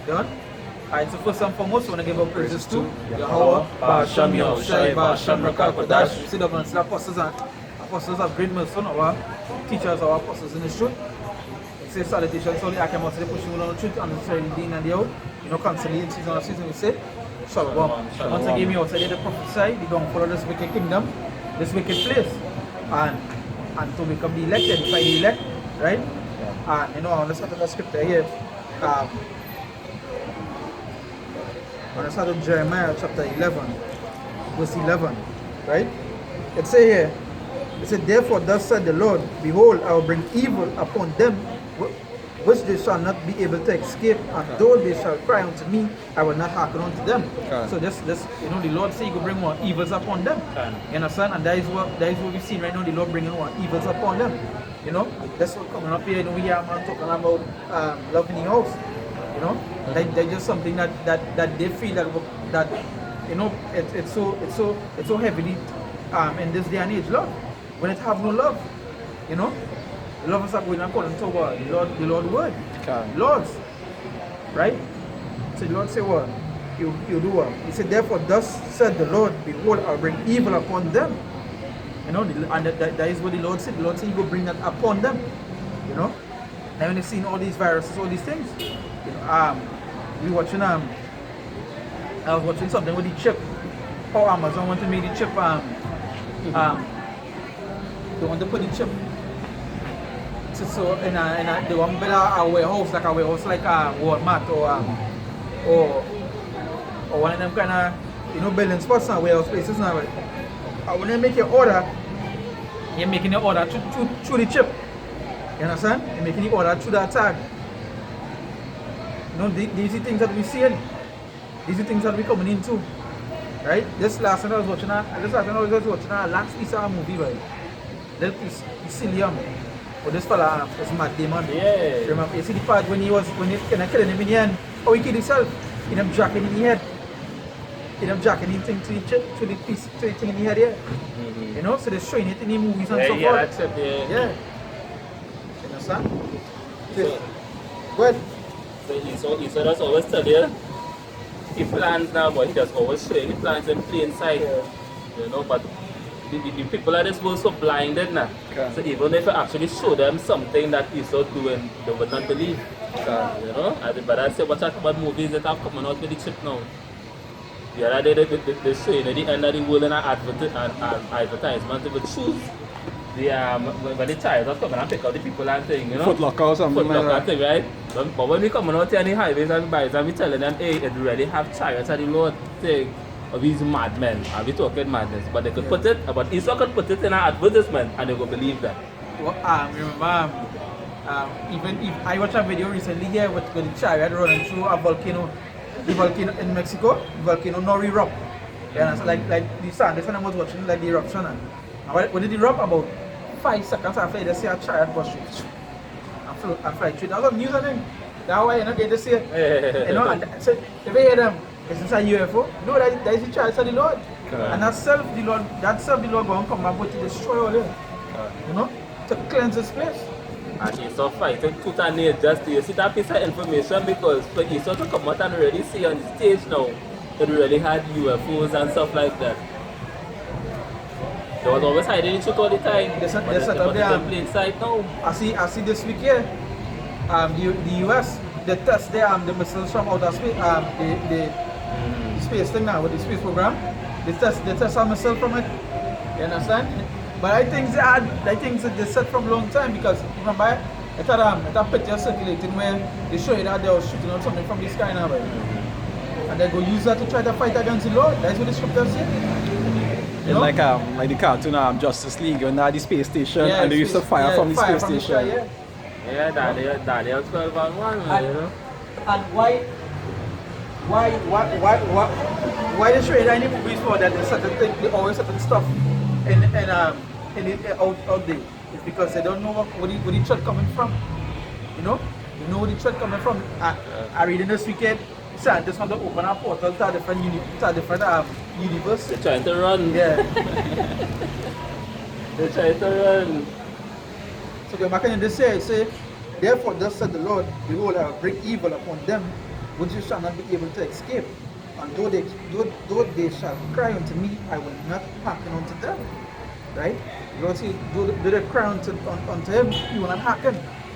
Done? Alright, so first and foremost, I want to give our praises to Yahweh, Ba'asham Yahushai, Ba'asham Rakal Kodash. We see the apostles of great mercy, our teachers, our apostles in the truth. We say salutations, only I can also push you on the truth and the dean and the out. Constantly in season of season, we say Shalom. Once again, we also did the prophesy, the downfall of this wicked kingdom, this wicked place. And to become the elected, by the elect, right? And I want to start the scripture here. I want to start with Jeremiah chapter 11, verse 11, right? It says here, it said, therefore thus said the Lord, behold, I will bring evil upon them, which they shall not be able to escape, and though they shall cry unto me, I will not hearken unto them. So this, the Lord say He will bring more evils upon them. You understand? And that is what we've seen right now. The Lord bringing more evils upon them. That's what coming up here. We hear a man talking about love in the house. That's just something that they feel that it's so heavily in this day and age. Love, when it have no love, the lovers are going according to what? The Lord word. Lords. Right? So the Lord say what? You do what? He said, therefore thus said the Lord, behold, I'll bring evil upon them. And that is what the Lord said. The Lord said He will bring that upon them. Now when they've seen all these viruses, all these things, we watching I was watching something with the chip. How Amazon want to make the chip they want to put the chip. So in they want to build a warehouse like a Walmart or one of them kind of building spots now, warehouse places now. When you make your order, you're making your order through the chip. You understand? You're making the order through that tag. These are things that we're seeing. These are things that we're coming into. Right? This last time I was watching a last piece of a movie, right? That piece, Cillian. But this fella was Matt Damon. Yeah. Remember, you see the part when he kind of killing him in the end, how he killed himself? In him jacking in the head. In him jacking the thing to the piece, to the thing in the head here. So they're showing it in the movies and so forth. Yeah, that's it, Yeah. You understand? Good. So Esau does always tell you, he plans now, but he does always show you, he plans in plain sight. But the people are just so blinded now. So even if you actually show them something that Esau doing, they would not believe. But I say, watch out about movies that are coming out with the chip now. The other day they show you at the end of the world in an advertisement, they would choose when the child was coming and pick up the people and thing, Foot Locker or something like that. Thing, right? But when we coming out here on the highways and bikes and we telling them, hey, it really have chariots at the Lord thing of these madmen. Are we talking madness? But they could put it, but Esau could put it in an advertisement and they would believe that. Well, remember, even if I watched a video recently here with the chariot running through a volcano, the volcano in Mexico, the volcano now erupt. So like the sun, this one I was watching like the eruption. And when it erupt, about 5 seconds after they see a chariot bus through and fly through. That was news I think. That's why you're not going to see it. And so if you hear them, is this a UFO? No, that is the chariot of the Lord. And that self the Lord going to come back to destroy all it. To cleanse this place. And Esau fighting tooth and nail just to see that piece of information, because for Esau to come out and already see on the stage now, it really had UFOs and stuff like that. They was always hiding the truth all the time. They set up there. Plain sight now. I see this week here, the US, they test the missiles from outer space, the space thing now with the space program. They test a missile from it. You understand? But I think they set from a long time, because remember, it's a picture circulating where they show you that they were shooting out something from the sky now. And they go use that to try to fight against the Lord. That's what the scripture says. Like the cartoon Justice League, when they had the space station and they used to fire from the space station. Yeah, Daniel 12 and 1, And why they show you any movies for that? They always certain stuff out there. It's because they don't know where the threat coming from. You know where the threat coming from. I read in this weekend, scientists want to open a portal to a different universe. They're trying to run. Yeah. They're trying to run. So going back in this here, it say, therefore thus said the Lord, behold, I will bring evil upon them, which you shall not be able to escape. And though they shall cry unto me, I will not hearken unto them. Right? You don't see, do they cry unto him, he will not hearken.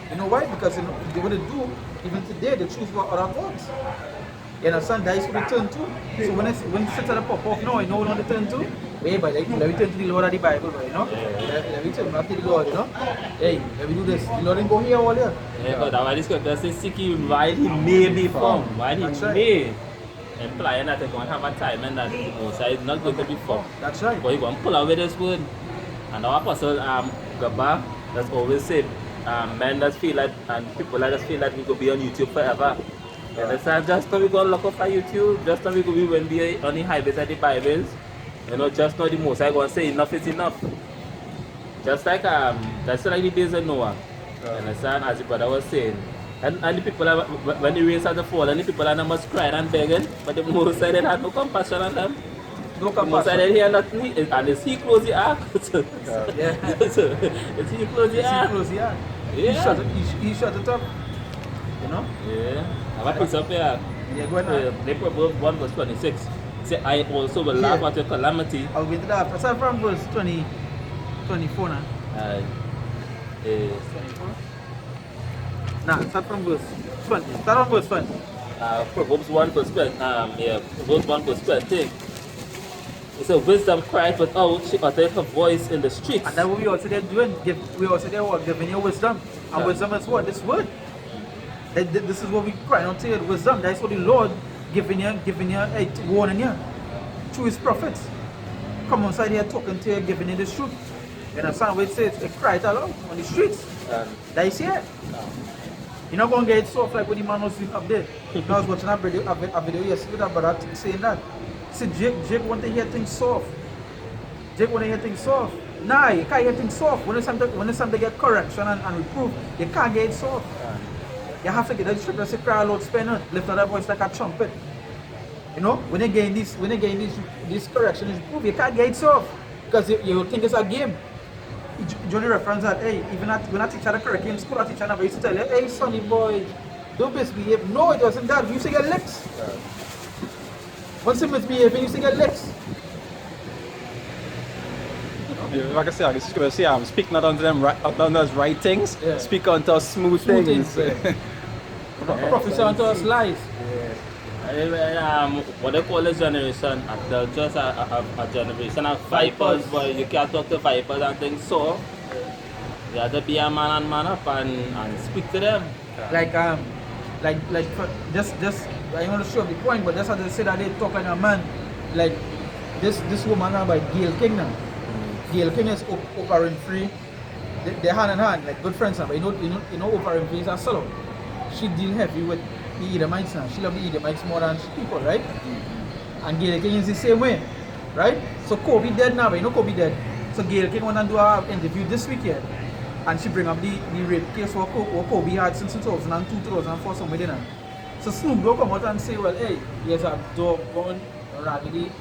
You know why? Because you know, what they do, even today, they choose for other gods. You understand? That is what they turn to. So when it sits at the pop off now, you know what they turn to? Hey, but let me turn to the Lord of the Bible, you know? Let me turn back to the Lord, you know? Hey, let me do this. The Lord didn't go here all here. Yeah, but that's why the scripture says, seek him while he may be found. While he may. Implying that they're going to have a time and that the Messiah is not going to be found. That's right. But you're going to pull away this word. And our apostle, Gaba, that's always said, men that feel like, and people that just feel like we could be on YouTube forever. You understand? Just now we go look up for YouTube, just now we could be when we on the highways and the Bibles. You know, just now the most I gonna say enough is enough. Just like that's like the days of Noah. You understand? As the brother was saying. And the people are, when the rain started to fall and the people are not much crying and begging, but the most side had no compassion on them. No The most compassion. side here nothing, and it's he close the ark. Yeah. It's he close the ark. Yeah. Yeah. He shut it up. You know? Yeah. Have a piece up here. Yeah, go ahead. They Proverbs 1 verse 26. Say, I also will laugh at your calamity. I'll be to that. Aside from verse 24 now. 24? Nah, start from verse 20. Start from verse 20. Proverbs 1 verse 20. Proverbs 1 verse 20. It says, wisdom cried without, she uttered her voice in the streets. And that's what we also there doing. We also there what? Giving you wisdom. And wisdom is what? This word. This is what we cry out to you, wisdom. That's what the Lord giving you, warning you through his prophets. Come outside here talking to you, giving you the truth. You understand what it says? It cried aloud on the streets. That is here. You're not going to get it soft like what the man was doing up there. I was watching a video yesterday with a brother saying that. See, Jake want to hear things soft. Jake want to hear things soft. Nah, you can't hear things soft. When it's time to get correction and reproof, you can't get it soft. You have to get the scripture say cry aloud, spend it, lift up that voice like a trumpet. You know, when you gain this correction is proof, you can't get it soft. Because you think it's a game. Johnny reference that, hey, even when I teach at the curriculum school, I teach never used to tell you, hey sonny boy, don't misbehave. No, it wasn't that. You used to get licks. Once you misbehave, you used to get licks. Like I said, this is going to say, speak not unto them unto us right things, speak unto us smooth things. Prophesy unto us lies. What they call this generation, they're just a generation of vipers, but you can't talk to vipers and things so. You have to be a man and man up and speak to them. Like just I want to show the point, but that's how they say that they talk like a man. Like this woman now by Gail King now. Gail King is Oprah Winfrey. They're hand in hand, like good friends now. But you know Oprah Winfrey is a solo. She deal heavy with the Edomites now. She love the Edomites more than people, right? And Gail King is the same way, right? So Kobe dead now, but you know Kobe dead. So Gail King want to do an interview this weekend. And she bring up the rape case what Kobe had since 2002, 2004, somewhere there. So Snoop Dogg come out and say, well, hey, here's a dog gone raggedy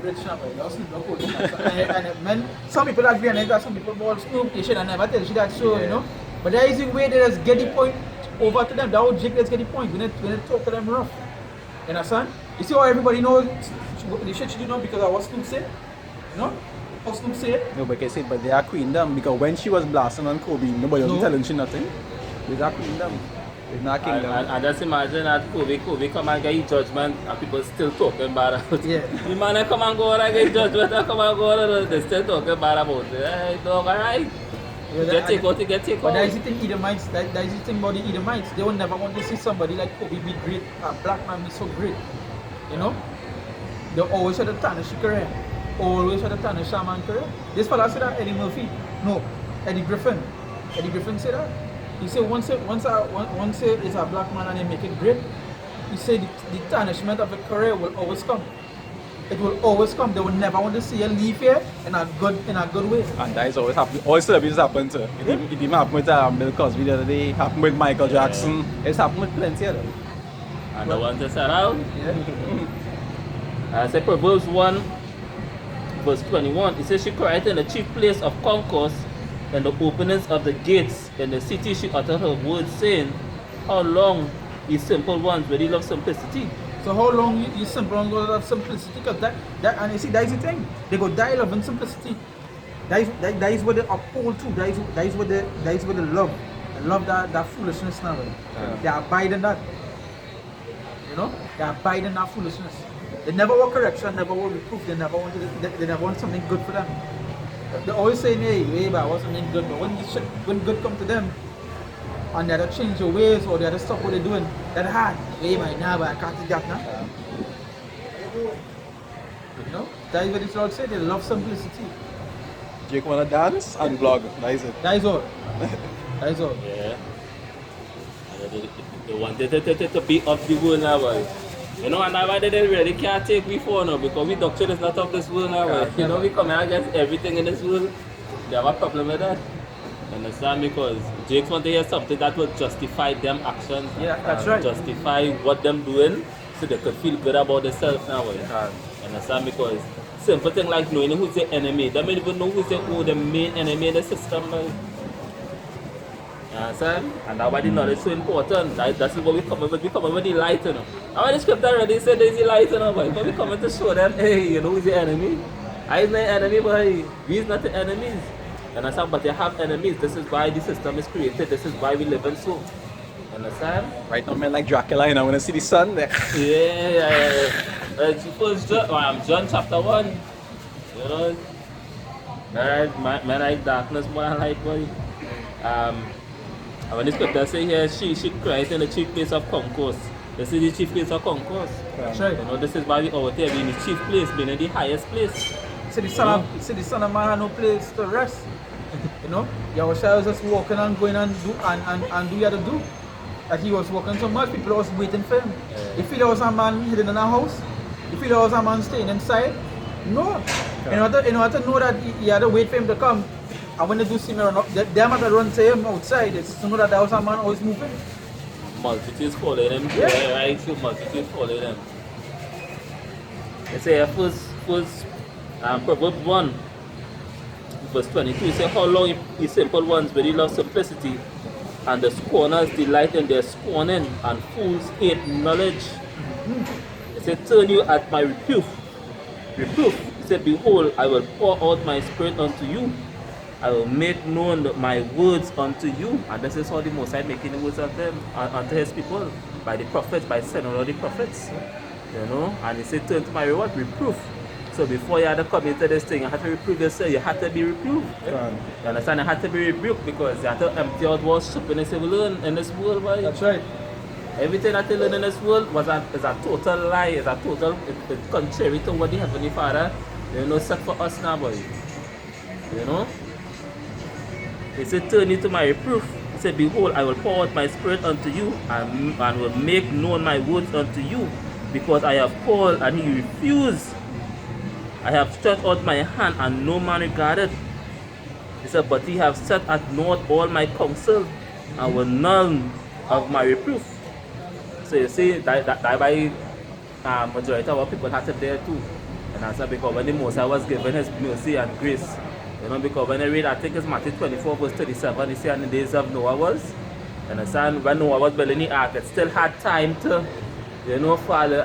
rich number, you know, Snoop Dogg. And some people agree and some people call Snoop, you should have never tell you that show, you know. But there is a way they just get the point over to them. That would Jake, let's get the point. We need to talk to them rough. You understand? You see how everybody knows the shit you know because of what Snoop said? You know? How Snoop said? No, but I said, but they are queen them because when she was blasting on Kobe, nobody was telling she nothing. They are queen them. They're not king them. And just imagine that Kobe come and get his judgment and people still talking about it. Yeah. The man come and go and get judgment and come and go and they still talking about it. Hey, dog, alright. Get take out. But that is the thing, Edomites, that is the thing about the Edomites. They will never want to see somebody like Kobe be great, a black man be so great. You know? They always try to tarnish your career. Always try to tarnish a man's career. This fella said that, Eddie Murphy. No, Eddie Griffin. Eddie Griffin said that. He said once it's a black man and they make it great, he said the tarnishment of a career will always come. It will always come. They will never want to see you leave here in a good way. And that is always happening. All celebrities happen to. It didn't happen with Bill Cosby the other day. It happened with Michael Jackson. It's happened with plenty of them. And the ones that's around. Yeah. I say Proverbs 1 verse 21. It says she cried in the chief place of concourse, in the openings of the gates, in the city she uttered her words, saying, how long These simple ones really love simplicity. So how long you simple ones go have simplicity? Because that and you see that is the thing. They go die loving simplicity. That is what they uphold to. That is what they love. They love that foolishness now. They abide in that. You know? They abide in that foolishness. They never want correction, never want reproof, they never want something good for them. They always say, hey, but I want something good. But when good come to them, and they have to change their ways or they have to stop what they're doing, they're hard. Hey, man, nah, but I can't do that now. You know? That is what the Lord said, they love simplicity. Jake wanna dance and vlog. That is it. That is all. That is all. Yeah. They wanted to be of the world now, boy. You know, and why they really can't take me for now because we doctrine is not of this world now, boy. You know, we come against everything in this world. They have a problem with that. Understand? Because Jakes want to hear something that will justify them actions. Yeah, that's right. Justify what them doing so they could feel good about themselves now, boy. Understand? Because simple thing like knowing who's the enemy. They don't even know who's the main enemy in the system, boy. You understand? And that's why the knowledge is so important. That's what we come with. We come with the light, you know. And when the scripture already said there's the light, you know, but we come to show them, hey, you know who's the enemy? I is not the enemy, but we is not the enemies. You understand? But they have enemies. This is why the system is created. This is why we live in so. You understand? Right now, man, like Dracula, you know, when I see the sun there. Yeah. First John chapter 1. You know, man like darkness more than light, boy. And when the scripture say here, she cried in the chief place of concourse. This is the chief place of concourse. That's right. You know, this is why we out there being the chief place, being in the highest place. See the son of man had no place to rest. You know, Yahushua was just walking and going and do what to do. That he was walking so much, people was waiting for him. Yeah. If there was a man hidden in a house, if there was a man staying inside, no. In order to know that he had to wait for him to come. And when they do see me run up, they have to run to him outside. It's to know that there was a man always moving. Multitudes following him. Yeah. Right? So multitudes following him. They say first Proverbs 1, verse 22, it says, how long ye simple ones really love simplicity, and the scorners delight in their scorning, and fools hate knowledge. It said, turn you at my reproof. It said, behold, I will pour out my spirit unto you. I will make known my words unto you. And this is how the Most High making the words of them unto his people. By the prophets, by sending all the prophets. You know, and he said, turn to my reward, reproof. So before you had to come into this thing, you had to reprove yourself, you had to be reproved. You understand? You had to be rebuked because you had to empty out what stupidness you learn in this world, boy. That's right. Everything that you learn in this world is a total lie, it's contrary to what the Heavenly Father, you know, set for us now, boy. You know? He said, turn you to my reproof. He said, behold, I will pour out my spirit unto you and will make known my words unto you, because I have called and he refused. I have stretched out my hand and no man regarded. He said, but he have set at naught all my counsel and will none of my reproof. So you see, that by majority of our people had it there too. And I said, because when the Moses was given his mercy and grace, you know, because when I read, I think it's Matthew 24 verse 37, you see, in the days of Noah was, you understand, when Noah was building the ark, it still had time to, you know, follow,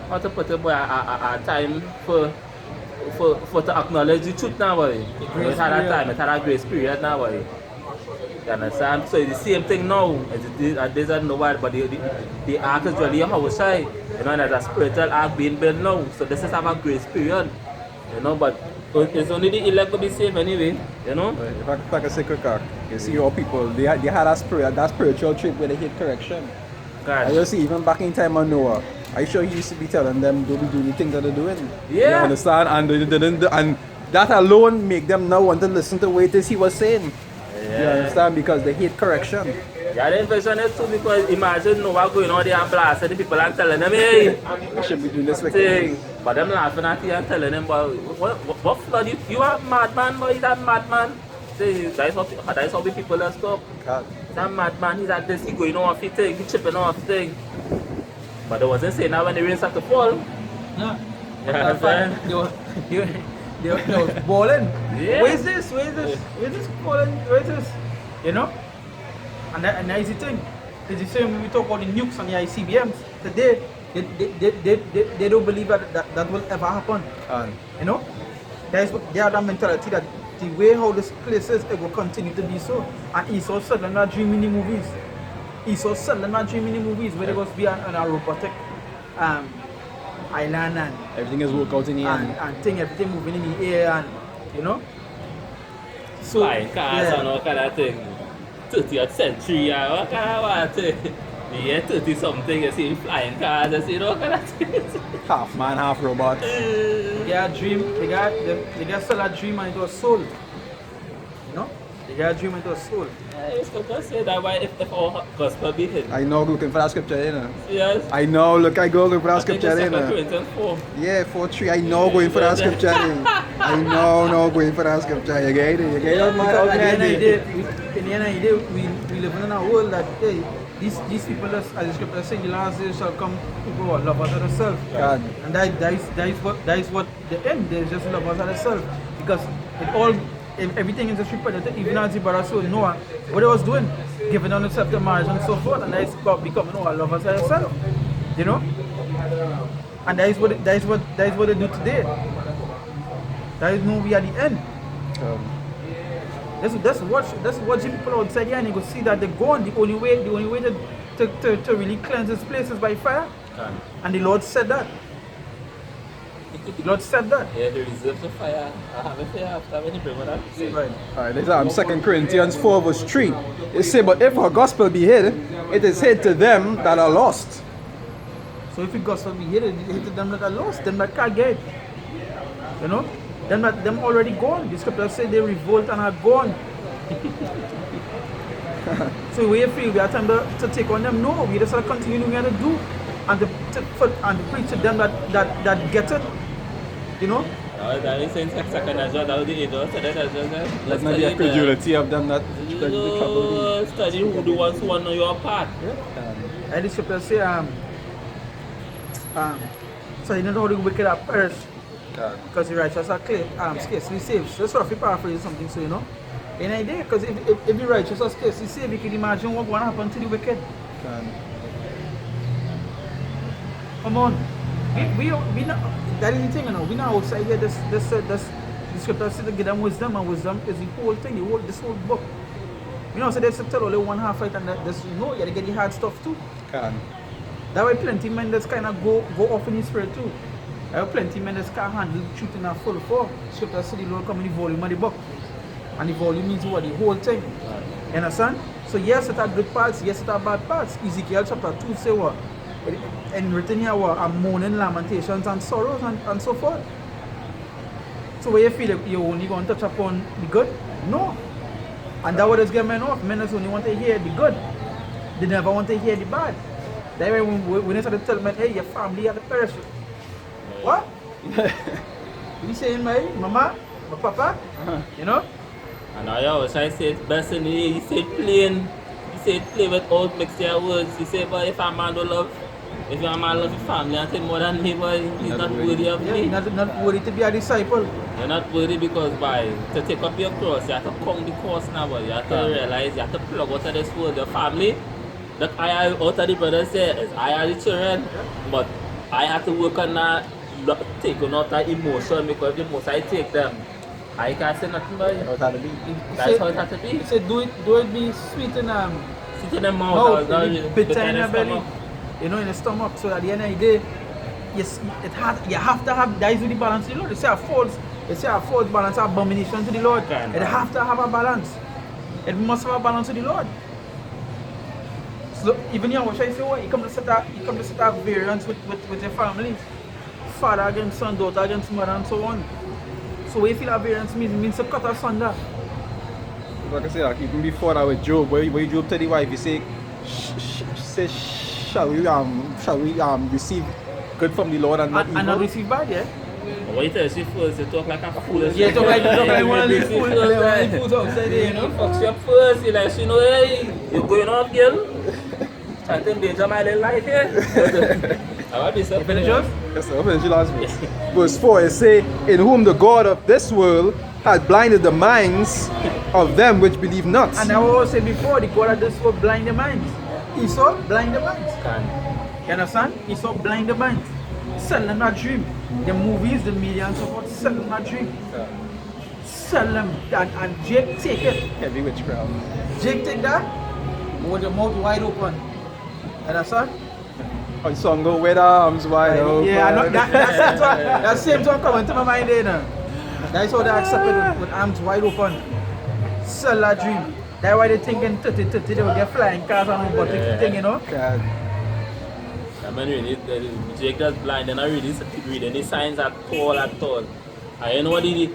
how to put it, boy, a time for to acknowledge the truth now, boy. It had a time, it had a grace period now, boy. You understand? So it's the same thing now. It doesn't know what, but the ark is really a house, you know, and there's a spiritual ark being built now. So this is have a grace period, you know, but it's only the elect to be saved anyway, you know. If I can say quick, you see your people, they had that spiritual trip where they hate correction. God. And you see, even back in time on Noah, I'm sure he used to be telling them, don't be doing the things that they're doing. Yeah. You understand? And that alone make them now want to listen to what it is he was saying. Yeah. You understand? Because they hate correction. Yeah, the invention is too, because imagine Noah going out there and blasting the people and telling them, hey, I should be doing this with thing. But them laughing at you and telling them, but what flood you are a madman, boy, he's a madman. See, that's how the people are stop. He's a madman, he's at this, he going off the thing, he chipping off the thing. But they wasn't saying that when the rain started to fall. No. Yeah, They was balling. Yeah. Where's this balling? Where's this? You know? And that is the thing. It's the same when we talk about the nukes and the ICBMs. Today, they don't believe that will ever happen. You know? They have that mentality that the way how this place is, it will continue to be so. And Esau said, they're not dreaming the movies. Esau said, they're not dreaming the movies where they was be on a robotic island and everything is worked out in the end. and thing, everything moving in the air and, you know? So, Flying cars and all kind of thing. 30th century, what kind of thing? The year 30 something, you see flying cars, you see all kind of things. Half man, half robot. They got a dream, they got still a dream and it was soul. You know? They got a dream and it was soul. It's going to say that why if our gospel be hidden. I know looking for that scripture, you know. Yes. I know, look, I go looking for that scripture, you know. Corinthians 4. Yeah, 4:3. I know going for that scripture. I know going for that scripture. You get it? You get it? Because at the end of the day, we live in a world that, hey, these people, as the scripture says, in the last days shall come people who are lovers of themselves. God. And that is what the end is, just lovers of themselves. Because everything is just repetitive, even as the brother saw Noah, what he was doing, giving on himself to marriage and so forth, and that is about becoming all lovers of themselves. You know? And that is what they do today. That is no we at the end. That's what people outside here and you go see that they're gone. The only way to really cleanse this place is by fire. And the Lord said that. The Lord said that. Yeah, the reserve the fire. I have it here after when you bring it up. Right. Alright, this is 2 Corinthians 4 verse 3. It says, but if our gospel be hid, it is hid to them that are lost. So if the gospel be hid, it is to them that are lost, them that can't get it. You know? Them already gone. The scripture says they revolt and are gone. So we feel we have time to take on them? No, we just have to continue doing what we do and to preach to them that get it. You know? That is saying second as well, that was the angel said that as well. Let's not be a credulity of them that study who the ones who want to know your part. And the scripture say so you know how the wicked are perish. Because the righteous are scarcely saved. So that's roughly paraphrasing something, so you know. Any idea? Because if the righteous are scarcely saved, you can imagine what will happen to the wicked. Come on. We not, that is the thing, you know. We not outside here. This the scripture says to give them wisdom, and wisdom is the whole thing, this whole book. You know, so they tell only one half right, and this, you know, you gotta get the hard stuff too. That way plenty men that's kind of go off in the spirit too. I have plenty men that can't handle the truth in a full form. Scripture says the Lord come in the volume of the book. And the volume means what? The whole thing. You understand? So yes, it are good parts, yes, it are bad parts. Ezekiel chapter 2 say what? And written here what? Are mourning, lamentations and sorrows and so forth. So where you feel like you only going to touch upon the good? No. And that what is getting men off. Men only want to hear the good. They never want to hear the bad. That's why when they start to tell men, hey, your family are the perish. What? You saying my mama, my papa, you know? And I always say it's best in the you say plain. You say play without mix your words. You say, but if a man don't love, if a man love his family and say more than me, boy, he's not worthy of me. Not worthy to be a disciple. You're not worthy because to take up your cross, you have to come the course now, boy. You have to realize, you have to plug out of this world, your family. That I out of the brothers say is I are the children, but I have to work on that. Take out that emotion because the most I take them, I can't say nothing about it. That's how it has to be. He said, do it be sweet in sweet in the mouth, bitter in the belly, you know, in the stomach. So at the end of the day, yes, you have to have, that is with the balance to the Lord. They say a false balance, abomination to the Lord. It have to have a balance. It must have a balance to the Lord. So even here, what I say, what you come to set up variance with your family. Father against son, daughter against mother, and so on. So what you feel that variance means to cut asunder. Like I say, like even before that with Job, where Job tell the wife, he say, shall we receive good from the Lord and not evil? And not receive bad, yeah? What you tell she first, you talk like a fool. Yeah, talk like one of the fools outside there, you know? Fuck you up first, you like, she know, hey, you're going off, girl. Trying to endanger my little life here. I want to be so finish off? Yes, sir. I'll finish last verse. Verse 4, it say, in whom the God of this world had blinded the minds of them which believe not. And I always said before, the God of this world blind the minds. Esau blind the minds. Can. You understand? Esau blind the minds. Sell them that dream. The movies, the media and so forth, sell them that dream. Sell them and Jake take it. Heavy witchcraft. Jake take that with the mouth wide open. You understand? On song go with arms wide open. Yeah, I know, that same song coming to my mind there now. That's how they accept it with arms wide open. Sell that dream. That's why they thinking 30, they will get flying cars and robotic thing, you know? God. I mean, really, Jake is blind and I really read any signs at all. I know the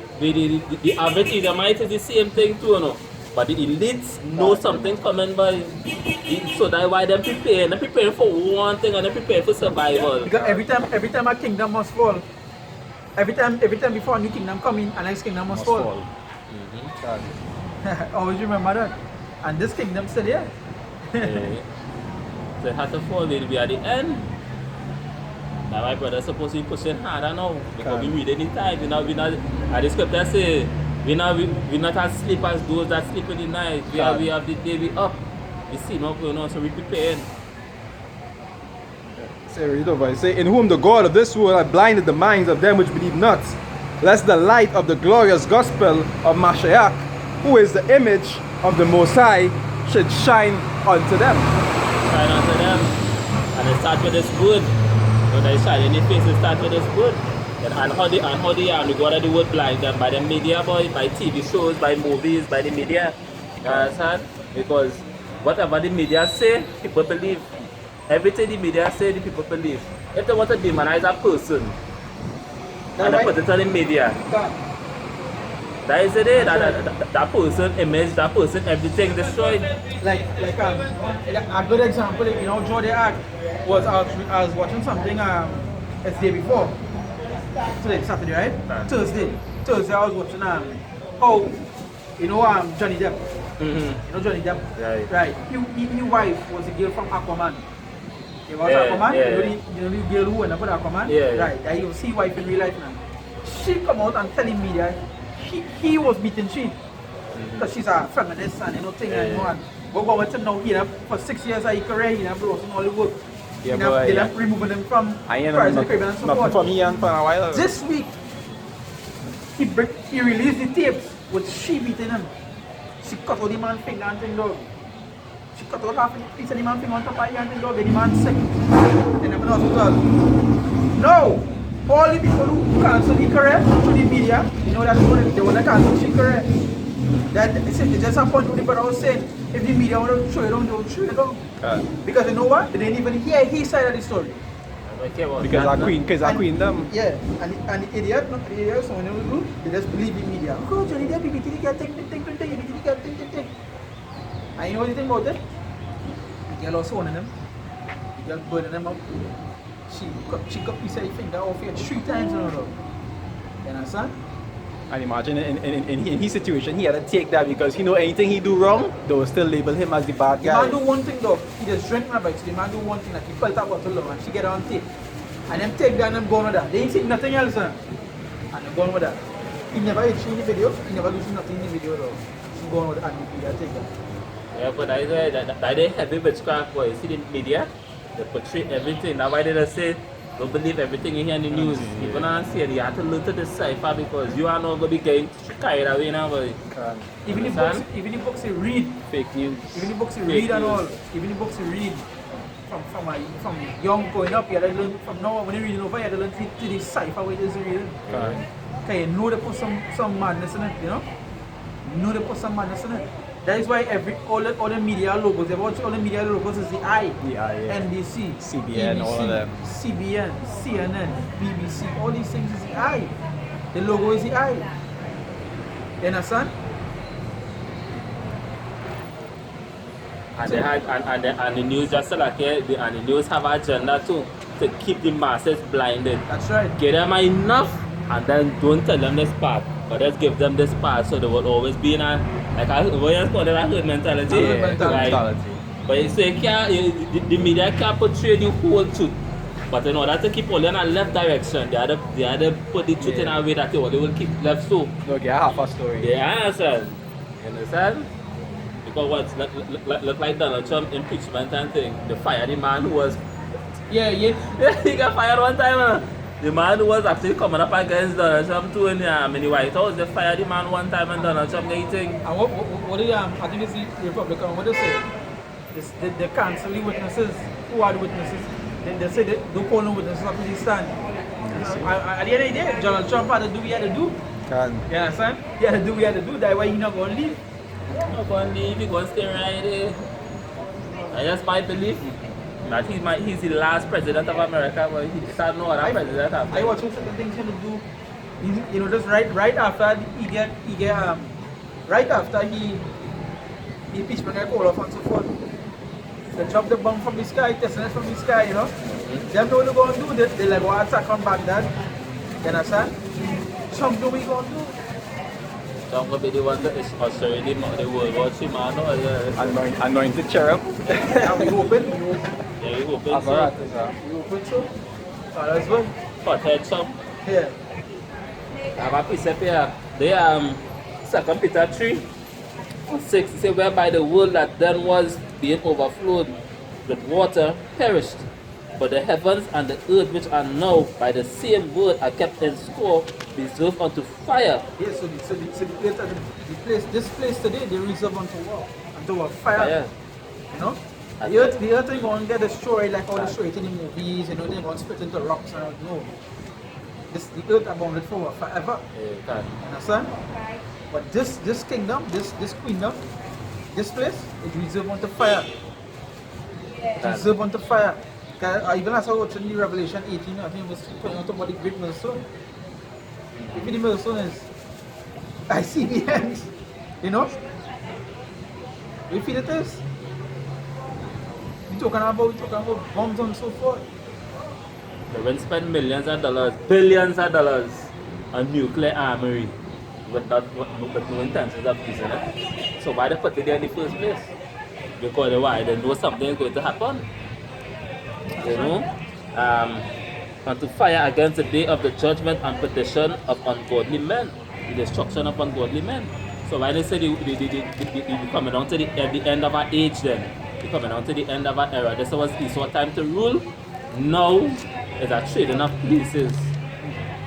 average either might is the same thing too, you know. But the elites know something coming by. So that's why they're preparing. They're preparing for one thing and they're preparing for survival. Because every time a kingdom must fall, every time before a new kingdom come in, a next kingdom must fall. God. Always remember that. And this kingdom still here. Yeah. So it had to fall, it'll be at the end. Now my brother's supposed to be pushing harder now. Because we read any time. As the scripture say, we not as sleep as those that sleep in the night. We have the day we up. We see not going on, so we preparing. Say read over. Say, in whom the God of this world hath blinded the minds of them which believe not, lest the light of the glorious gospel of Mashiach, who is the image of the Most High, should shine unto them. Shine unto them. And it starts with this word. When they shine in the face, it starts with this word. And how they are, we go to the word blind them by the media, boy, by TV shows, by movies, by the media. You understand? Because whatever the media say, people believe. Everything the media say, the people believe. If they want to demonize a person, and they put it on the media, that is it, that person image, that person everything destroyed. Like a good example, you know, Jordan Act was I was watching something it's the day before. Today, Saturday, right? Thursday I was watching Johnny Depp. You know Johnny Depp? Right. His wife was a girl from Aquaman. You watch Aquaman? Yeah. You know the girl who went up with Aquaman? Yeah. Right. That you see wife in real life now. She come out and telling me that he was beating she. Because she's a feminist and you know thing and you know and but what him now here for 6 years of his career he have lost all the work. Yeah, They have removing him from Pirates of the Caribbean and so nothing forth. for me and for a while. This week he released the tapes with she beating him. She cut out the man's finger and thing dog. She cut out half a piece of the man's finger on top of the and thing dog and the man sick. And I'm in hospital. No! All the people who cancel the career through the media, you know that they want to cancel the career. That it's just a point to the brother was saying, if the media want to show it down, they will show it down. Because you know what? They didn't even hear his side of the story. Because I queen them. Yeah, and the idiot, so when they do, they just believe in media. Oh, Johnny Depp, he beat the girl, think. And you know what you think about it? The girl also one of them. The girl burning them up. She cut piece of her finger off here 3 times in a row. You understand? And imagine in his situation, he had to take that because he know anything he do wrong, they will still label him as the bad The guy. man do one thing though, he just drink my bike, so the man do one thing that he felt that bottle of and she get on tape. And them take that and them gone with that. They ain't see nothing else and they're gone with that. He never hit she in the video, he never do nothing in the video though. She gone with that and the media take that. Yeah, but that they heavy witchcraft boy. You see the media, they portray everything. That's why they just say, don't believe everything you hear in the news. Even on see it, you have to look to decipher because you are not going to be getting carried away now. Boy. Even the books you read, Fake news. even the books you read and all, even the books you read from young going up, you have to learn from now when you read it over, you have to learn to decipher what it is you're reading. Okay, you know they put some madness in it, you know? You know they put some madness in it. That is why all the media logos, all the media logos is the I. The I, yeah. NBC, CBN, ABC, all of them. CBN, CNN, BBC, all these things is the I. The logo is the I. You understand? And the news just like here, and the news have an agenda too to keep the masses blinded. That's right. Get them enough and then don't tell them this part. But just give them this part so they will always be in a what you call it, a herd mentality. Mentality. But you say the media can't portray the whole truth. But in order to keep all in a left direction, they had to put the truth in a way that they will keep left so. No, get half a story. They understand. You understand? Because what's look like Donald Trump impeachment and thing. The fire the man who was yeah, he got fired one time. The man who was actually coming up against Donald Trump too in the White House, they fired the man one time and Donald Trump getting. And what do you I think it's the Republican, what they say? They cancel the witnesses. Who are the witnesses? They say they don't call no witnesses up to the stand. At the end of the day, Donald Trump had to do what he had to do. You understand? He had to do what he had to do. That's why he's not going to leave. He's not going to leave, he's going to stay right there. And that's my belief. That he's the last president of America, but he can't know other president after. I watch certain things he'll do. You know, just right after right after he impeachment got called off and so forth. They drop the bomb from the sky, testing it from the sky, you know. Them know what they're going to do. They like go attack on Baghdad. You understand? Trump know what he's going to do. Trump will be the one that is ushering the World War III man. Anointed cherub. And we hoping. Yeah, we hoping so. We hoping so. As well. Pothead Trump. Yeah. I have a precept here. They 2 Peter 3, 6 say whereby the world that then was being overflowed with water perished, but the heavens and the earth which are now by the same word are kept in store, reserved unto fire. Yes, so the place, this place today, they reserve unto what? Unto a fire. You know? The earth ain't going to get destroyed like all destroyed in the movies, you know, they're going to split into rocks and all. No. The earth are bounded for forever. Yeah, you understand? But this kingdom, this queendom, this place is reserved unto fire. It's reserved unto fire. Even as I watched in the Revelation 18, I think it was talking about the great millstone. If the millstone is, I see the end. You know? You feel it is? We're talking about bombs and so forth. They will spend millions of dollars, billions of dollars on nuclear armory with no intentions of peace in it. So why they put it there in the first place? Because they know something is going to happen. You know? And to fire against the day of the judgment and petition of ungodly men, the destruction of ungodly men. So why they say they coming down to the end of our age then? They're coming down to the end of our era. This was Esau time to rule. Now it's a trading of places.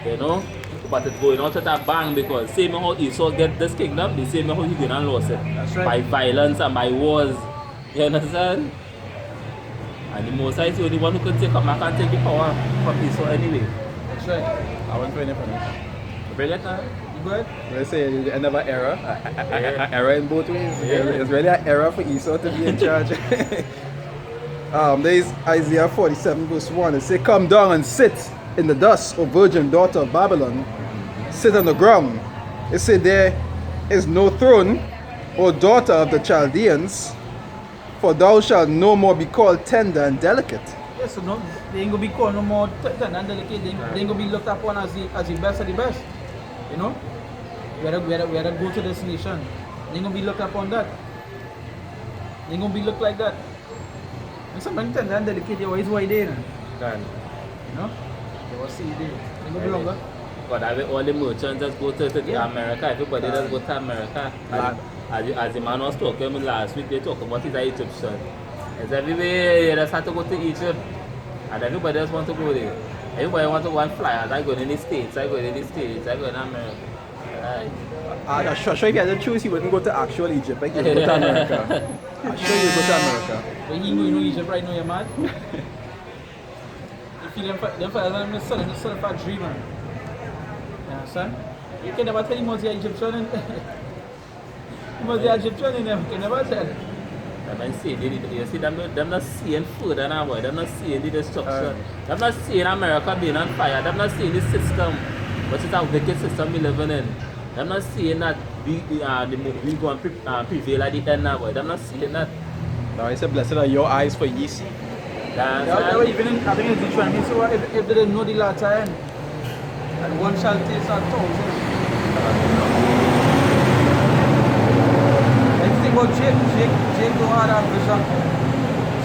You know? But it's going out at a bang because same how Esau get this kingdom, the same how he going and lost it. That's right. By violence and by wars. You understand? And the Most High is the only one who can take up back and take the power from Esau anyway. That's right. I want to finish. Bring it now. You good? Let's say the end of an era. An era in both ways. Yeah. It's really an era for Esau to be in charge. There is Isaiah 47 verse 1. It says, "Come down and sit in the dust, O virgin daughter of Babylon. Sit on the ground." It said, "There is no throne, O daughter of the Chaldeans, for thou shalt no more be called tender and delicate." Yes, so no, they ain't gonna be called no more tender and delicate. They ain't gonna be looked upon as the best of the best. You know? We had to go to this nation. They ain't gonna be looked upon that. They ain't gonna be looked like that. And something tender and delicate, they always why they, you know? They will see they ain't gonna be longer. But I all the merchants just go to Yeah. America. Everybody just go to America. As the man was talking last week, they talking about his Egyptian. It's everywhere you just have to go to Egypt. And everybody just want to go there. Everybody want to go and fly. I go in the States, I go in the States, I go in America. I'm sure if you had to choose, you wouldn't go to actual Egypt. Like you go to America. I'm sure you go to America. But you know Egypt right now, you're mad. You feel them for them selling for a dream, man. You understand? You can never tell him what's the Egyptian and he must be Egyptian in them, you can never tell. Them see, you see them not seeing food and all, them not seeing the destruction. Them not seeing America being on fire. Them not seeing the system, which is a wicked system we living in. Them not seeing that we go and prevail at the end now, boy. Them not seeing that. Now it's a blessing of your eyes for ye see. Yeah, even in, I think it's Deuteronomy, so if they didn't know the latter end, and one shall taste a thousand. Like the thing about Jake don't have that vision.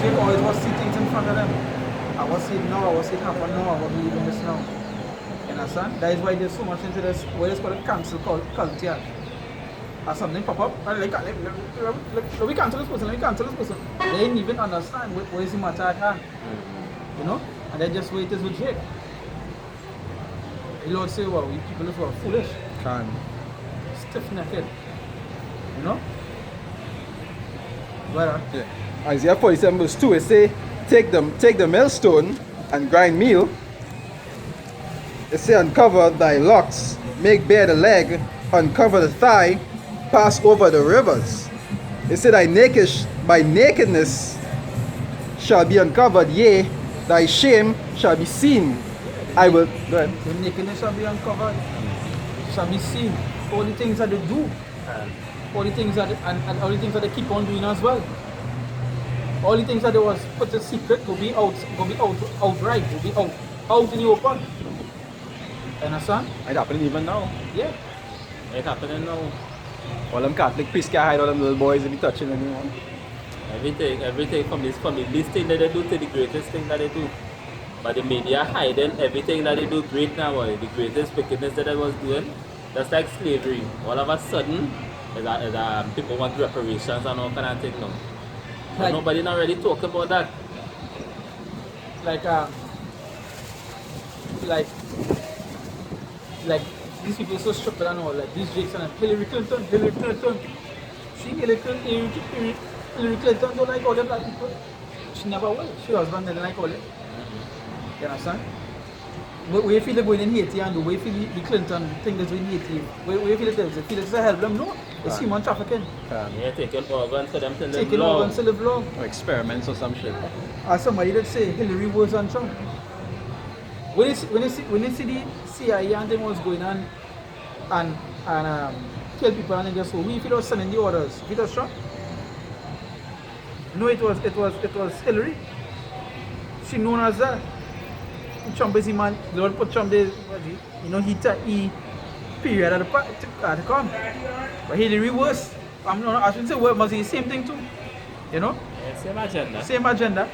Jake always was see things in front of them. I was seeing now, I was seeing happen now, I was believing this now. You understand? That is why there's so much into this, what is called a cancel culture. Or something pop up, and like, we cancel this person, we cancel this person. They didn't even understand what is the matter at hand. You know? And they just wait as with Jake. The Lord say, well, we people who are foolish, Can. stiff-necked. You know? But, Yeah. Isaiah 47 verse 2, it say, take the millstone and grind meal. It say, uncover thy locks, make bare the leg, uncover the thigh, pass over the rivers. It said, by nakedness shall be uncovered, yea, thy shame shall be seen. I will, go ahead. the nakedness shall be uncovered, shall be seen. All the things that they do, all the things that and all the things that they keep on doing as well. All the things that they was put a secret will be outright, will be out in the open. Understand? It happening even now. Yeah. It's happening now. All them Catholic priests can't hide all them little boys and be touching anyone. Everything from the least thing that they do to the greatest thing that they do. But the media hiding everything that they do great now, boy. The greatest wickedness that they was doing. That's like slavery. All of a sudden, people want reparations and all kind of thing now. But Like- nobody not really talk about that. Like these people so stupid and all, like these Jakes and Hillary Clinton. Hillary Clinton don't like all the black people. She never will. She husband didn't like all it. You understand? Where you feel they're going in Haiti and the way you feel the Clinton thing that's in Haiti, where you feel they feel it's a help them? No, it's human trafficking. Yeah, taking organs for them to live Taking long. organs to live long. Or experiments or some shit. As somebody that say Hillary was on Trump. When you see the CIA and them was going on and kill people and then just so we was sending the orders, it was Trump. No, it was Hillary. She known as that. Trump is the man. The Lord put Trump there. He period at the come. But Hillary was. I shouldn't say what must be the same thing too. You know, Yeah, same agenda. same agenda.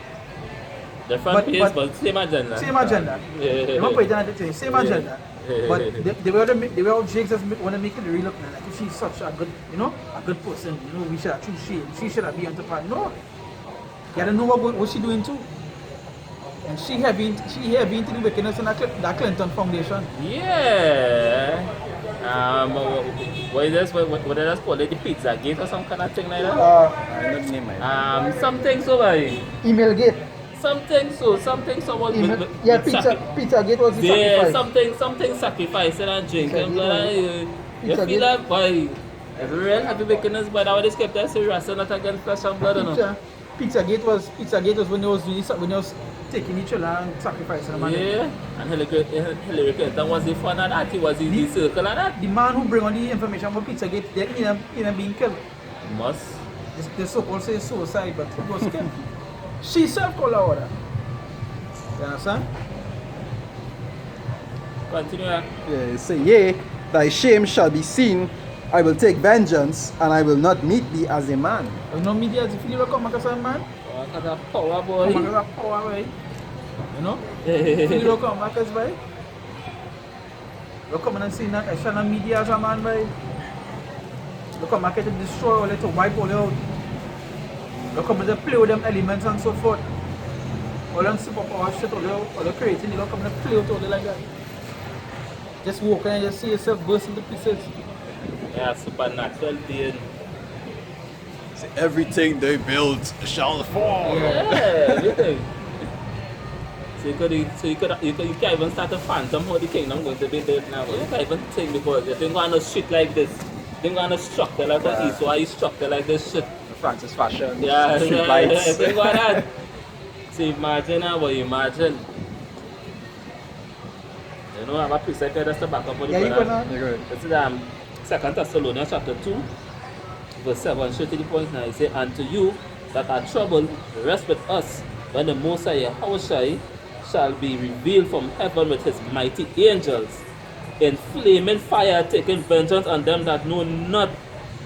Different pace, but same agenda. Same agenda. Yeah. They want to put it on the thing, same agenda. Yeah. But they were all Jakes that want to make Hillary look like if she's such a good, a good person. We should have choose she should have been on the part. No, you don't know what she doing too. And she have been to the wickedness in that Clinton Foundation. Yeah. What is this? What did I call it? The Pizza Gate or some kind of thing like that? I don't name it. Something so like. Email gate. Something so was Yeah, pizza gate was the yeah, sacrifice. something sacrificing and drinking. Pizza Blood. Gate. You Pizza feel Gate. that boy? It's real happy wickedness, but I would kept that serious and not against flesh and blood. No? Pizza gate was when they was taking each other and sacrificing them. Yeah, and Hillary Clinton was the fun of that. He was the circle of that. The man who bring on the information about pizza gate, they in being killed. Must. The so-called say suicide, but it was killed. She self called her order. You understand? Continue. Yeah, say, yea, thy shame shall be seen. I will take vengeance, and I will not meet thee as a man. You know media, if you come back as a man, Because of power, come boy. back as a power, right? You know? If you come back as right? You come and see national media as a man, right? You come back to destroy all it, to wipe all it out. You come and play with them elements and so forth. All them superpower shit, all the creating, you come and play with all it like that. Just walk and just see yourself burst into pieces. Yeah, supernatural being. Say, everything they build shall fall. Yeah, everything. So you can't even start a phantom how the kingdom going to be built now. You can't even think because you think on a shit like this. Think on a structure like that. So why you structure like this shit? Francis Fashion, Yeah, street yeah, lights. think on that. So imagine now what you imagine. You know, I have a precept that's the back up for the Yeah, you brother. gonna. You're good. This is 2 Thessalonians chapter 2, verse 7, straight to the point now. It says, and to you that are troubled, rest with us when the Most High Yahushai shall be revealed from heaven with his mighty angels in flaming fire, taking vengeance on them that know not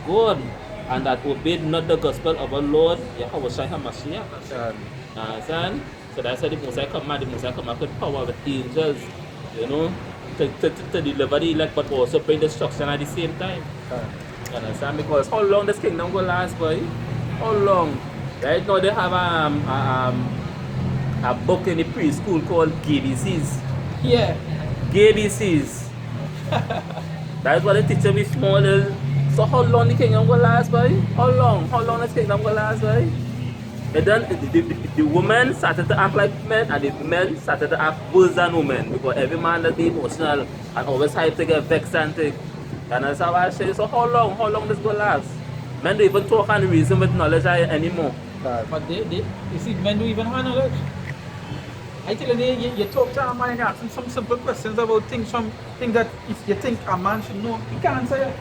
God and that obeyed not the gospel of our Lord Yahushai HaMashiach. Understand? So that's why the Most High come out. The Most High come out with power, with angels, you know, to deliver the elect, but also bring destruction at the same time. You understand? Because how long this kingdom will last, boy? How long? Right now they have a book in the preschool called GBCs. Yeah. GBCs. That's what they teach me small little. So how long the kingdom will last, boy? How long? How long this kingdom will last, boy? And then the women started to act like men, and the men started to act worse than women, because every man that be emotional and always hype to get vexed and thing. And that's how I say, so how long this gonna last? Men don't even talk and reason with knowledge anymore. But you see, men don't even handle it. I tell you, you talk to a man and ask him some simple questions about things that if you think a man should know, he can't answer it.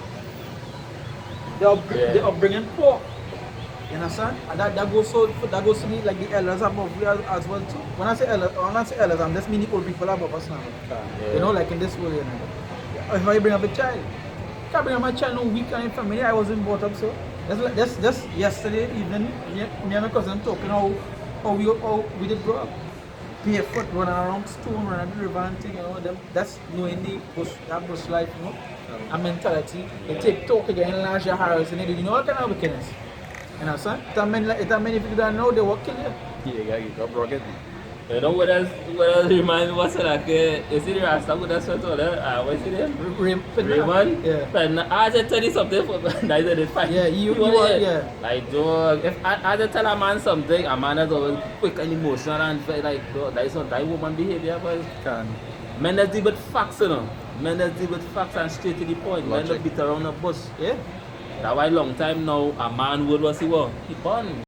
The upbringing poor. You understand? And that goes to me like the elders above we as well too. When I say elders, I'm just meaning old people above us now. Yeah. You know, like in this world, you know. If I bring up a child, I can't bring up my child no weak and family. I wasn't brought up so. Just yesterday evening, me and my cousin talking how we did grow up. Barefoot, running around stone, running the river and thing, you know. That's knowing the bush life, you know. A mentality. They take talk again, enlarge your house, and they do, you know, all kind of wickedness. You know, son? If many people don't know, they will kill you. Yeah, you got broken. You know what else reminds me what's like you see the Rasta with that sweat on there? What's his name? Raymond? Yeah. But I just tell you something for that is the fact. Yeah, you are, yeah. Like dog, if I just tell a man something, a man is always quick and emotional and like dog, that is not that woman behavior, but Can. men that deal with facts, you know. Men that deal with facts and straight to the point. Men that beat around the bush. Yeah. That's why long time now a man would was he born.